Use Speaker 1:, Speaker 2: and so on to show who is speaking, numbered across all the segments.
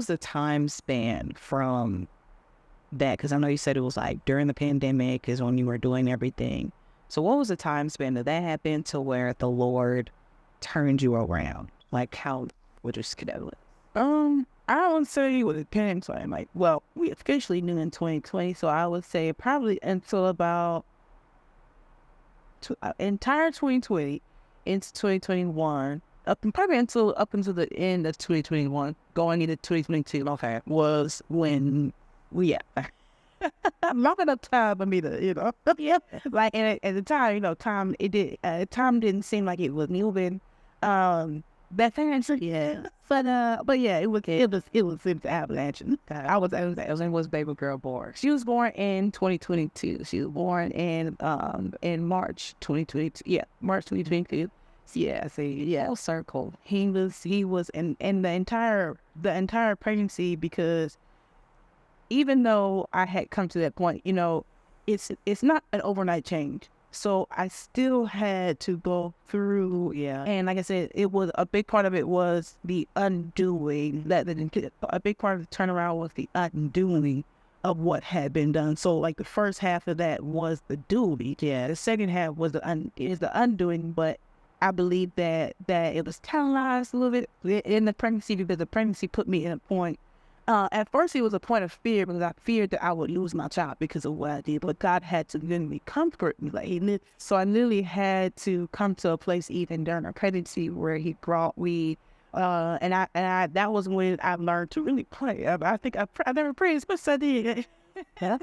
Speaker 1: was the time span from that? Because I know you said it was like during the pandemic is when you were doing everything. So what was the time span that happened to where the Lord turned you around? Like how would you schedule it?
Speaker 2: I would say it was a time frame. Like, well, we officially knew in 2020, so I would say probably until about entire 2020 into 2021, up until the end of 2021, going into 2022. Okay, was when we long enough time for me to, yeah, like, and at the time, time didn't seem like it was moving. That thing, yeah, but yeah, it was into avalanche. I was baby girl born. She was born in 2022. She was born in March 2022. Yeah, March 2022. Yeah, see, yeah, full circle. He was, and the entire pregnancy, because even though I had come to that point, it's not an overnight change. So I still had to go through,
Speaker 1: Yeah.
Speaker 2: and like I said, it was a big part of it was the undoing. A big part of the turnaround was the undoing of what had been done. So like the first half of that was the doing.
Speaker 1: Yeah.
Speaker 2: The second half was the undoing, but I believe that it was televised a little bit in the pregnancy, because the pregnancy put me in a point. At first, it was a point of fear, because I feared that I would lose my child because of what I did. But God had to literally comfort me. So I literally had to come to a place even during a pregnancy where He brought me. That was when I learned to really pray. I never prayed as much as I did. I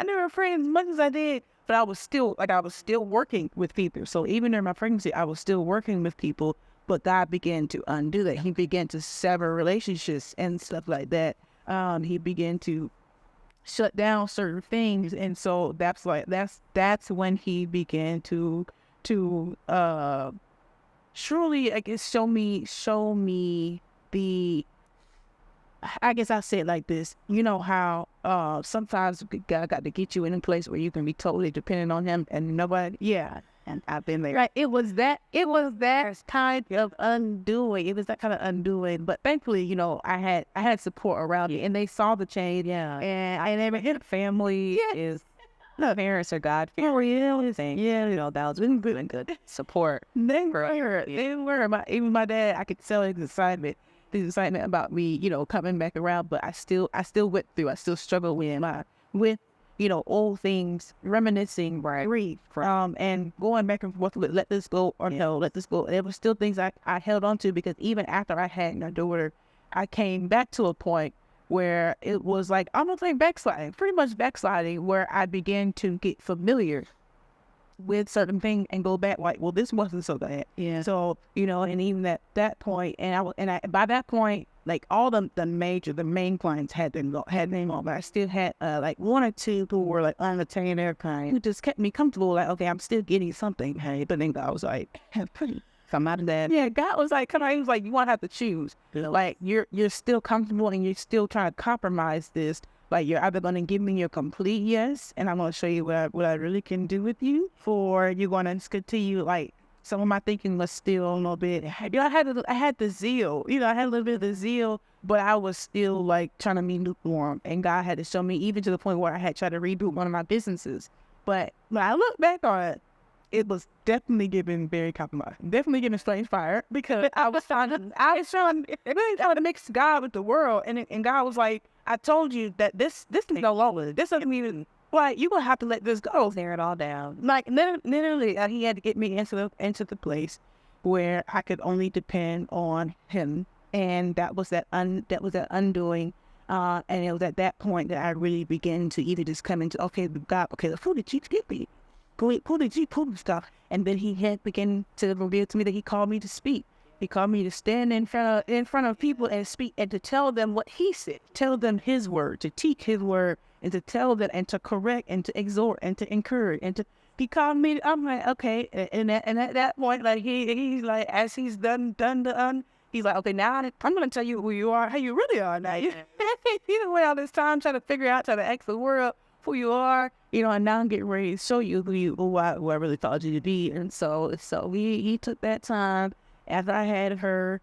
Speaker 2: never prayed as much as I did, but I was still working with people. So even during my pregnancy, I was still working with people. But God began to undo that. He began to sever relationships and stuff like that. He began to shut down certain things, and so that's when He began to surely, I guess, show me the. I guess I say it like this. You know how sometimes God got to get you in a place where you can be totally dependent on Him and nobody. Yeah. And I've been there. Right. It was that kind of undoing. It was that kind of undoing. But thankfully, I had support around me, and they saw the change.
Speaker 1: Yeah.
Speaker 2: And I never hit a family.
Speaker 1: Yeah.
Speaker 2: Is
Speaker 1: No, parents are God.
Speaker 2: yeah,
Speaker 1: That was really good and good support.
Speaker 2: They were. Even my dad, I could tell his excitement about me, coming back around. But I still went through. I still struggled with old things, reminiscing, grief, and going back and forth with let this go or no, let this go. There were still things I held on to, because even after I had my daughter, I came back to a point where it was like almost like pretty much backsliding, where I began to get familiar with certain things and go back like, well, this wasn't so bad.
Speaker 1: Yeah.
Speaker 2: So, and even at that point, and by that point, like all the main clients had been on, but I still had like one or two who were like unattained their kind, who just kept me comfortable. Like, okay, I'm still getting something. Hey, but then God was like, come out of that. Yeah, God was like, come on. He was like, you won't have to choose. Like you're still comfortable, and you're still trying to compromise this. Like, you're either going to give me your complete yes, and I'm going to show you what I really can do with you, or you're going to continue, like, some of my thinking was still a little bit, I had the zeal, I had a little bit of the zeal, but I was still, like, trying to be lukewarm, and God had to show me, even to the point where I had tried to reboot one of my businesses. But when I look back on it, it was definitely giving very compromised, definitely giving strange fire, because I was trying to mix God with the world, and God was like, I told you that this is no longer, this doesn't even, like, you're going to have to let this go.
Speaker 1: Tear it all down.
Speaker 2: Like, literally, He had to get me into the place where I could only depend on Him. And that was that undoing. And it was at that point that I really began to either just come into, okay, God, okay, who did you give me? Who did you put stuff? And then He had begun to reveal to me that He called me to speak. He called me to stand in front of people and speak, and to tell them what He said, tell them His word, to teach His word, and to tell them, and to correct, and to exhort, and to encourage, He called me. I'm like, okay, and at that point, like he's like, as He's done he's like, okay, now I'm going to tell you who you are, how you really are now. You went all this time trying to ask the world who you are, and now I'm getting ready to show you who I really thought you to be. And so he took that time after I had her,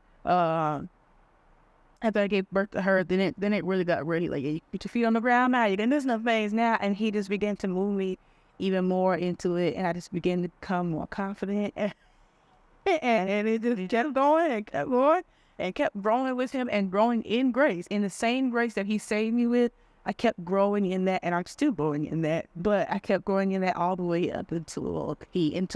Speaker 2: after I gave birth to her, then it really got ready. Like, you put your feet on the ground now, you can do some things now. And he just began to move me even more into it. And I just began to become more confident. And it just kept going and kept going and kept growing with him and growing in grace. In the same grace that he saved me with, I kept growing in that, and I'm still growing in that. But I kept growing in that all the way up until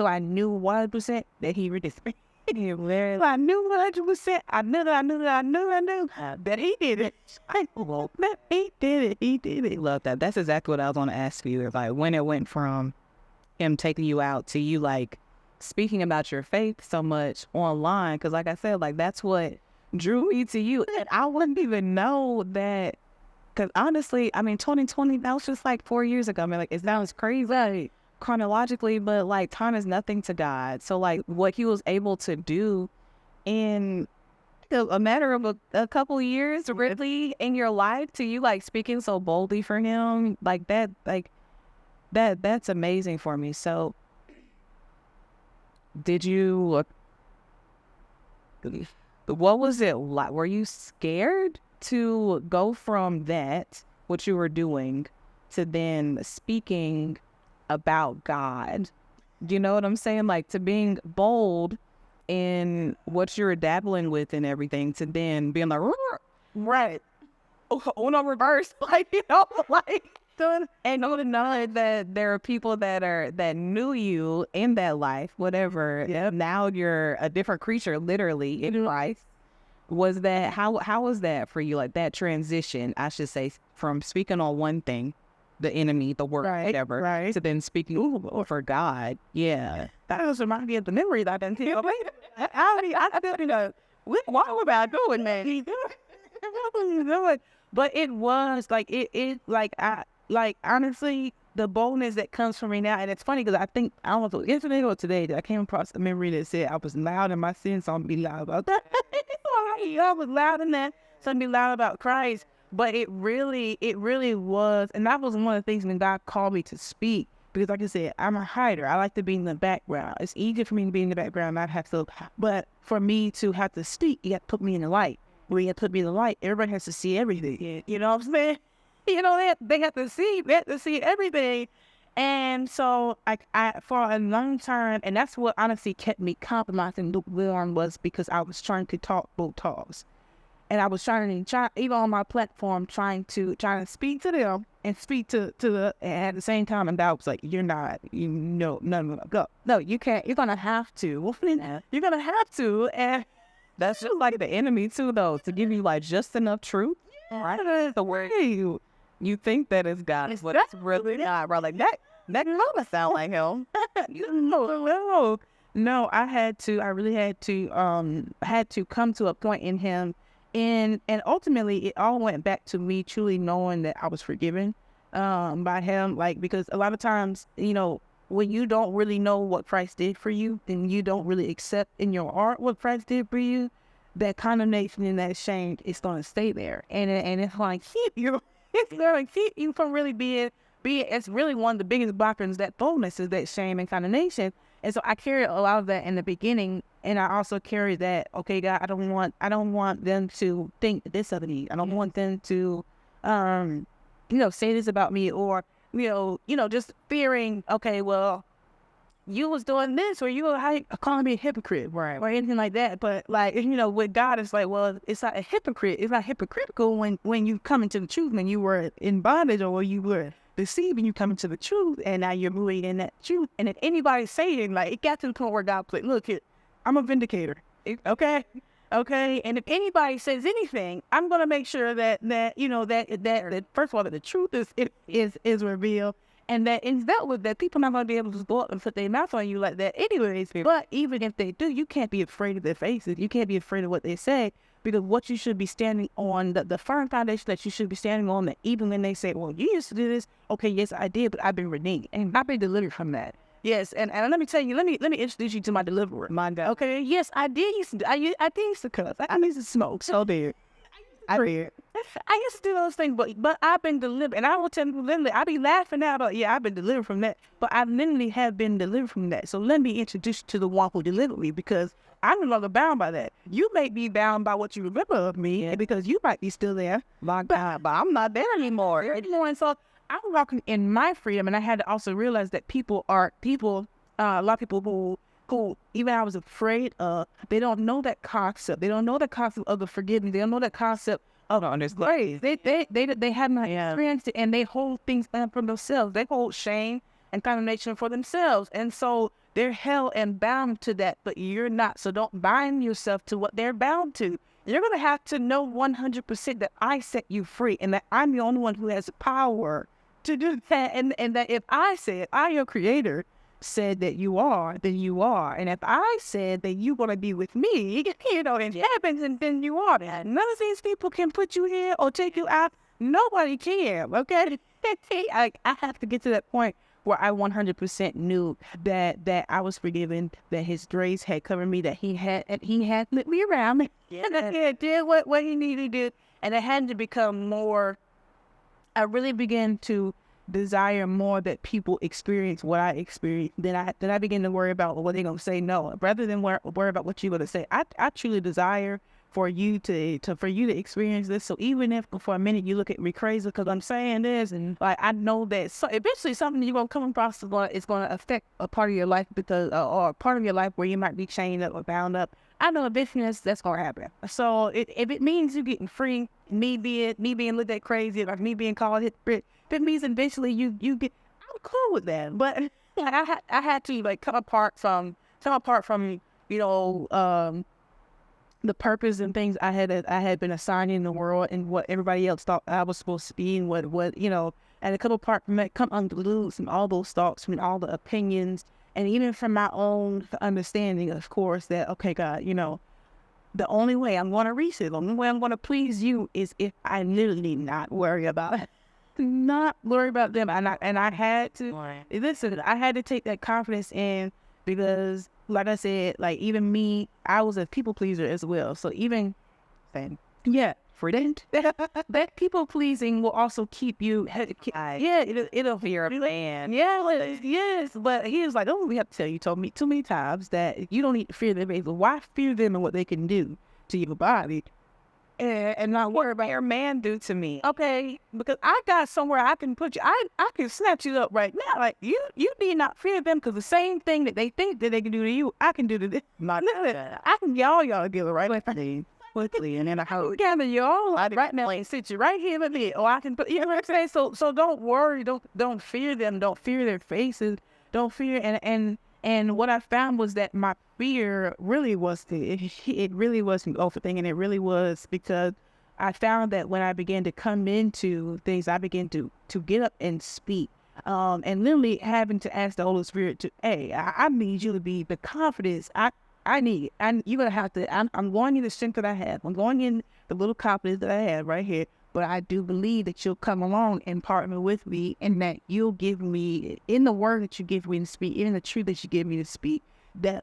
Speaker 2: I knew 100% that he redeemed me. I knew 100%. I knew that he did it. I know that he did it. He did it.
Speaker 1: Love that. That's exactly what I was going to ask you. Like, when it went from him taking you out to you, like, speaking about your faith so much online. Because, like I said, like, that's what drew me to you. And I wouldn't even know that. Because, honestly, I mean, 2020, that was just, like, 4 years ago. I mean, like, it sounds crazy. Like, chronologically, but like time is nothing to God. So like what he was able to do in a matter of a couple of years really in your life, to you like speaking so boldly for him, like that's amazing for me. So did you, what was it like? Were you scared to go from that, what you were doing, to then speaking about God? Do you know what I'm saying? Like, to being bold in what you're dabbling with and everything, to then being like,
Speaker 2: right,
Speaker 1: no reverse, like, you know, like, and know that there are people that knew you in that life, whatever.
Speaker 2: Yep.
Speaker 1: Now you're a different creature, literally, in life. Was that, how was that for you? Like, that transition, I should say, from speaking on one thing, the enemy, the work, whatever,
Speaker 2: right,
Speaker 1: to then speaking for God. Yeah.
Speaker 2: That was remind me of the memories I didn't tell. I didn't know what was I doing, man? But it was like like honestly, the boldness that comes from me now, and it's funny because I don't know if it was yesterday or today that I came across a memory that said I was loud in my sin, so I'm gonna be loud about that. I was loud in that, so I'm gonna be loud about Christ. But it really was, and that was one of the things when God called me to speak, because like I said, I'm a hider. I like to be in the background. It's easier for me to be in the background, not have to, but for me to have to speak, you have to put me in the light. When you have to put me in the light, everybody has to see everything. You know what I'm saying? You know, they have to see everything. And so I for a long time, and that's what honestly kept me compromising Lukewarm, was because I was trying to talk both talks. And I was trying even on my platform, trying to speak to them and speak to the, and at the same time, and that was like, you're not, no, go. No, you can't, you're going to have to. You're going to have to. And
Speaker 1: that's just like the enemy too, though, to give you like just enough truth. Right? So where you think that it's God, but it's really not, right? Like that kind of sound like him.
Speaker 2: No, I really had to come to a point in him. And ultimately, it all went back to me truly knowing that I was forgiven by him. Like, because a lot of times, you know, when you don't really know what Christ did for you, then you don't really accept in your heart what Christ did for you, that condemnation and that shame is going to stay there. And it's going to keep you. It's going to keep you from really being. It's really one of the biggest blockers, that boldness, is that shame and condemnation. And so I carried a lot of that in the beginning, and I also carried that, okay, God, I don't want them to think this of me. I don't want them to, say this about me, or, just fearing, okay, well, you was doing this, or you were calling me a hypocrite, right, or anything like that. But like, with God, it's like, well, it's not a hypocrite. It's not hypocritical when you come into the truth, and you were in bondage, or you were deceived, and you come into the truth, and now you're moving in that truth. And if anybody's saying, like, it got to the point where God put, look here, I'm a vindicator. Okay. And if anybody says anything, I'm going to make sure that first of all, that the truth is revealed, and that it's dealt with, that people not going to be able to go up and put their mouth on you like that anyways. But even if they do, you can't be afraid of their faces. You can't be afraid of what they say, because what you should be standing on, the firm foundation that you should be standing on, that even when they say, well, you used to do this, okay, yes, I did, but I've been redeemed, and I've been delivered from that. Yes, and let me tell you, let me introduce you to my deliverer.
Speaker 1: My God.
Speaker 2: Okay, yes, I did used to cuss. I used to smoke. So there. I used to do those things, but I've been delivered. And I will tell you, literally, I be laughing now, but yeah, I've been delivered from that. But I literally have been delivered from that. So let me introduce you to the one who delivered me, because I'm no longer bound by that. You may be bound by what you remember of me, because you might be still there. But I'm not there anymore. And so I'm walking in my freedom, and I had to also realize that a lot of people who even I was afraid of, they don't know that concept. They don't know the concept of the forgiveness. They don't know that concept of grace. They have not experienced it, and they hold things back from themselves. They hold shame and condemnation for themselves, and so they're held and bound to that. But you're not. So don't bind yourself to what they're bound to. You're gonna have to know 100% that I set you free, and that I'm the only one who has the power to do that, and that if I said, I, your creator, said that you are, then you are. And if I said that you're going to be with me, and it happens, and then you are. None of these people can put you here or take you out. Nobody can, okay? I have to get to that point where I 100% knew that I was forgiven, that his grace had covered me, that he had lit me around, and that he did what he needed to do. And it had to become more, I really began to desire more that people experience what I experienced. Then I begin to worry about what they're gonna say. No, rather than worry about what you're gonna say, I truly desire for you to experience this. So even if for a minute you look at me crazy because I'm saying this, and like I know that eventually something you're gonna come across is gonna affect a part of your life, because or a part of your life where you might be chained up or bound up. I know eventually that's gonna happen. So if it means you getting free, me being looked at crazy, like me being called hypocrite, if it means eventually you get, I'm cool with that. But I had to like come apart from the purpose and things I had been assigned in the world, and what everybody else thought I was supposed to be, and what and a couple apart from that, come unglued from all those thoughts, from all the opinions, and even from my own understanding, of course, that okay, God, the only way I'm going to reach it, the only way I'm going to please you is if I literally not worry about it. Not worry about them. And I had to listen. I had to take that confidence in, because like I said, like even me, I was a people pleaser as well. So even for that people pleasing will also keep you. It'll fear a man. Yes. But he was like, oh, we have to tell you. Told me too many times that you don't need to fear them. But why fear them and what they can do to your body? And not worry about your man do to me. Okay, because I got somewhere I can put you. I can snatch you up right now. Like you need not fear them, because the same thing that they think that they can do to you, I can do to them. I can get all y'all together right quickly, and then I can gather you all right now and sit you right here with me. Or I can put, you know what I'm saying? So don't worry, don't fear them, don't fear their faces, don't fear. And what I found was that my fear really was it really wasn't overthinking. It really was because I found that when I began to come into things, I began to get up and speak. And literally having to ask the Holy Spirit to, hey, I need you to be the confidence I need. And you're going to have to, I'm going in the strength that I have. I'm going in the little confidence that I have right here. But I do believe that you'll come along and partner with me, and that you'll give me, in the word that you give me to speak, in the truth that you give me to speak, that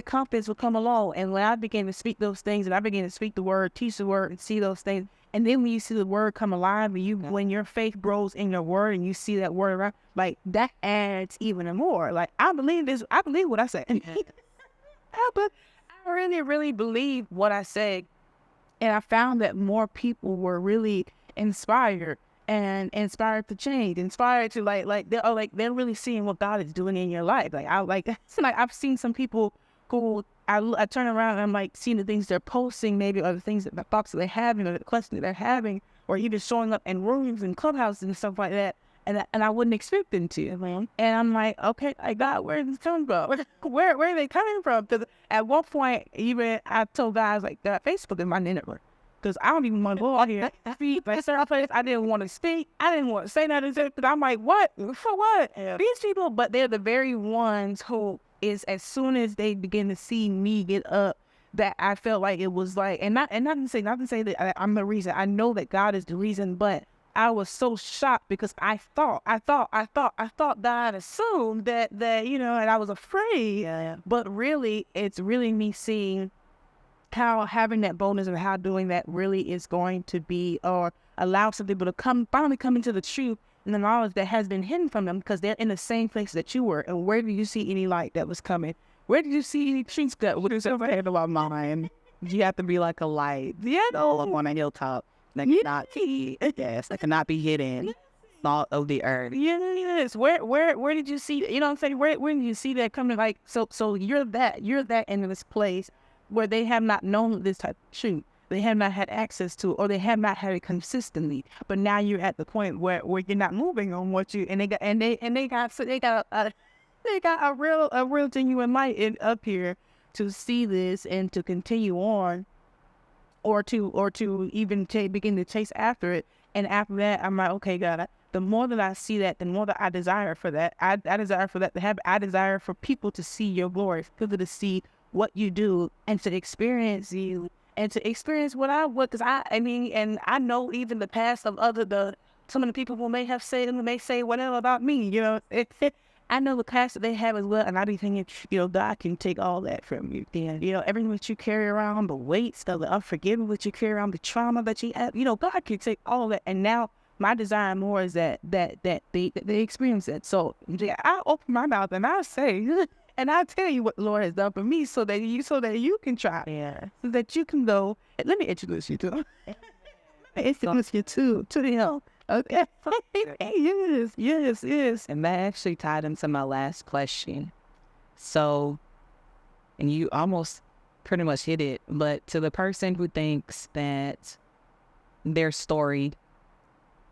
Speaker 2: confidence will come along. And when I begin to speak those things, and I begin to speak the word, teach the word, and see those things, and then when you see the word come alive, when your faith grows in your word, and you see that word around, like that adds even more. Like I believe this. I believe what I say. But I really, really believe what I said. And I found that more people were really inspired and inspired to change, inspired to they're really seeing what God is doing in your life. I've seen some people who I turn around and I'm like seeing the things they're posting, maybe, or the things that the thoughts that they're having, or the questions that they're having, or even showing up in rooms and clubhouses and stuff like that. And I wouldn't expect them to. And I'm like, okay, God, where is this coming from? Where are they coming from? Because at one point, even I told guys like that Facebook is my network. Because I don't even want to go out here and speak. Like certain place, I didn't want to speak. I didn't want to say nothing. Because I'm like, what? For what? Yeah. These people, but they're the very ones who is, as soon as they begin to see me get up, that I felt like it was like, and not to say that I'm the reason. I know that God is the reason, but I was so shocked because I thought God assumed that and I was afraid. Yeah. But really, it's really me seeing how having that boldness and how doing that really is going to be, or allow some people to finally come into the truth and the knowledge that has been hidden from them, because they're in the same place that you were. And where did you see any light that was coming? Where did you see any truth that was ahead of our mind?
Speaker 1: You have to be like a light, up on a hilltop that cannot be, that cannot be hidden, salt of the earth.
Speaker 2: Yes. Where did you see? You know what I'm saying? Where did you see that coming? Like, so you're that in this place where they have not known this type of truth. They have not had access to, or they have not had it consistently. But now you're at the point where you're not moving on what you, and they got a real genuine light up here to see this and to continue on, or to even begin to chase after it. And after that, I'm like, okay, God, the more that I see that, the more that I desire for that. I desire for that to happen. I desire for people to see your glory, for people to see what you do, and to experience you, and to experience because I mean, and I know even the past of some of the people who may say whatever about me, you know, I know the past that they have as well, and I be thinking, you know, God can take all that from you. Yeah. You know, everything that you carry around, the weights, the unforgiveness that you carry around, the trauma that you have, you know, God can take all that. And now my desire more is that they experience it. So yeah, I open my mouth and I say, and I tell you what the Lord has done for me, so that you can try.
Speaker 1: Yeah.
Speaker 2: So that you can go. Let me introduce you to him. Let me introduce you to him. Okay. Yes.
Speaker 1: And that actually tied into my last question. So, and you almost pretty much hit it, but to the person who thinks that their story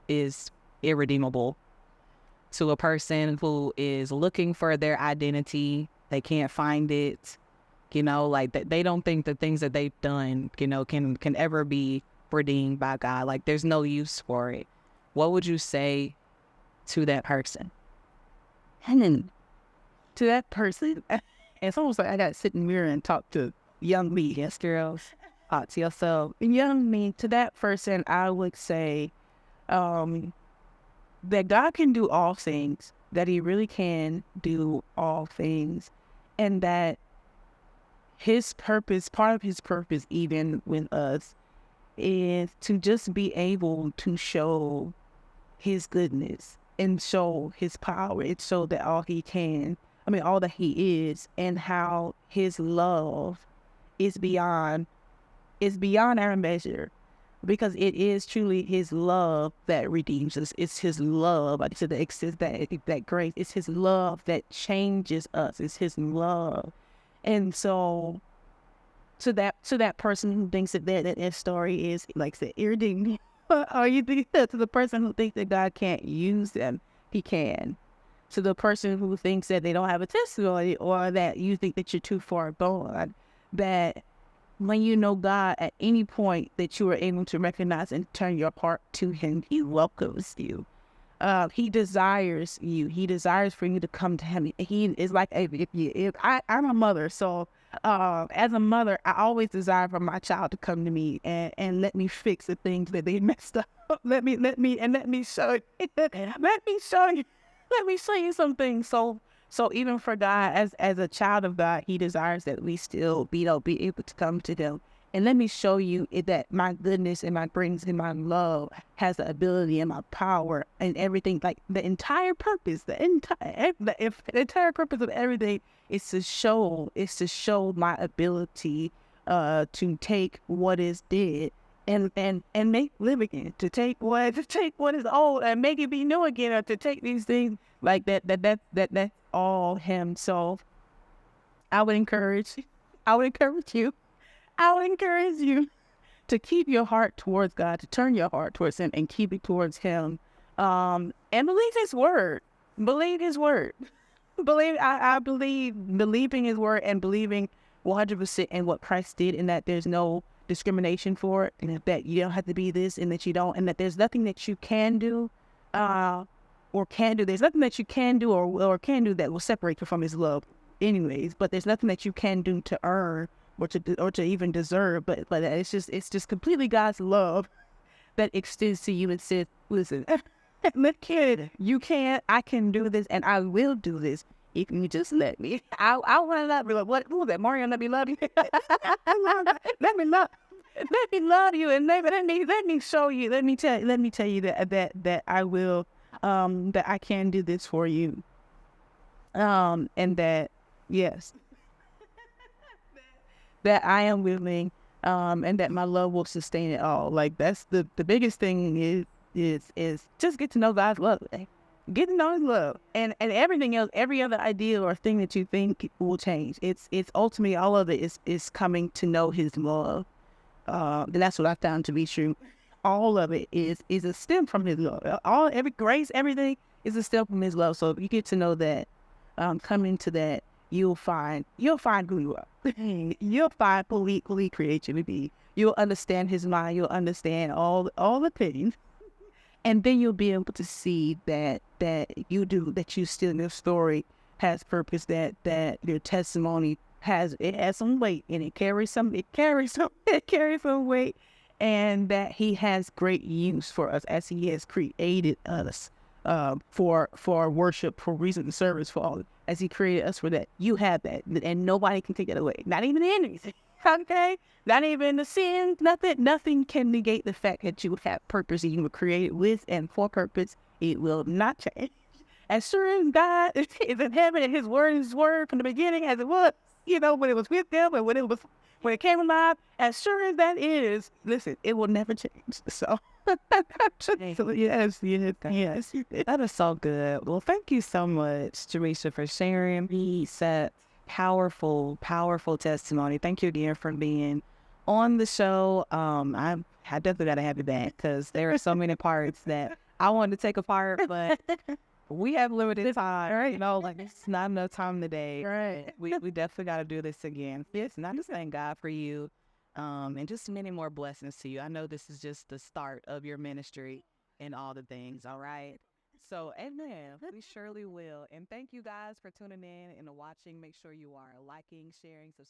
Speaker 1: is irredeemable, to a person who is looking for their identity, they can't find it, you know, like that, they don't think the things that they've done, you know, can ever be redeemed by God. Like there's no use for it. What would you say to that person?
Speaker 2: And to that person, it's almost like I got to sit in the mirror and talk to young me.
Speaker 1: Yes, girls. To yourself.
Speaker 2: Young me, to that person, I would say that God can do all things, that he really can do all things, and that his purpose, part of his purpose even with us, is to just be able to show his goodness and show his power and show that all that he is, and how his love is beyond our measure, because it is truly his love that redeems us. It's his love, to the extent that grace, it's his love that changes us. It's his love. And so to that person who thinks that story is like the irredeemable, or you think that, to the person who thinks that God can't use them, he can. To the person who thinks that they don't have a testimony, or that you think that you're too far gone, that when you know God, at any point that you are able to recognize and turn your heart to him, he welcomes you. He desires you. He desires for you to come to him. He is like, I'm a mother, so as a mother, I always desire for my child to come to me and let me fix the things that they messed up. Let me show you some things. So even for God, as a child of God, he desires that we still be able to come to him. And let me show you that my goodness and my grace and my love has the ability and my power and everything. Like the entire purpose, the entire purpose of everything is to show my ability to take what is dead and make live again. To take what is old and make it be new again, or to take these things like that's all him. So I would encourage you to keep your heart towards God, to turn your heart towards him and keep it towards him. And believe his word. Believe his word. I believe believing his word and believing 100% in what Christ did, and that there's no discrimination for it, and that you don't have to be this, and that you don't, and that there's nothing that you can do, There's nothing that you can do or can do that will separate you from his love anyways, but there's nothing that you can do to earn or to even deserve, but it's just completely God's love that extends to you and says, listen, look, kid, you can, I can do this, and I will do this if you just let me. I want to love you. Like, what was that? Mario, let me love you. let me love. Let me love you, and let me show you. Let me tell you that I will, that I can do this for you, and that yes, that I am willing, and that my love will sustain it all. Like that's the biggest thing is just get to know God's love. Get to know His love, and everything else, every other idea or thing that you think will change. It's ultimately all of it is coming to know His love. And that's what I found to be true. All of it is a stem from His love. Every grace, everything is a stem from His love. So if you get to know that, coming to that, you'll find who you are. You'll find who He created you to be. You'll understand His mind. You'll understand all the things, and then you'll be able to see that you still, your story has purpose. That your testimony has some weight, and it carries some weight, and that He has great use for us as He has created us for worship, for reason and service, for all, as He created us for that. You have that, and nobody can take that away. Not even the enemies. Okay, not even the sin. Nothing can negate the fact that you have purpose, and you were created with and for purpose. It will not change. As sure as God is in heaven and His word from the beginning, as it was, when it was with them and when it came alive, as sure as that is, listen, it will never change. So, yes.
Speaker 1: That is so good. Well, thank you so much, Jamesha, for sharing that powerful testimony. Thank you again for being on the show. I definitely got to have you back because there are so many parts that I wanted to take apart, but we have limited time.
Speaker 2: Right.
Speaker 1: Like it's not enough time today.
Speaker 2: Right.
Speaker 1: We definitely got to do this again. Yes, and I just thank God for you, and just many more blessings to you. I know this is just the start of your ministry and all the things. All right. So, amen. We surely will. And thank you guys for tuning in and watching. Make sure you are liking, sharing, subscribing.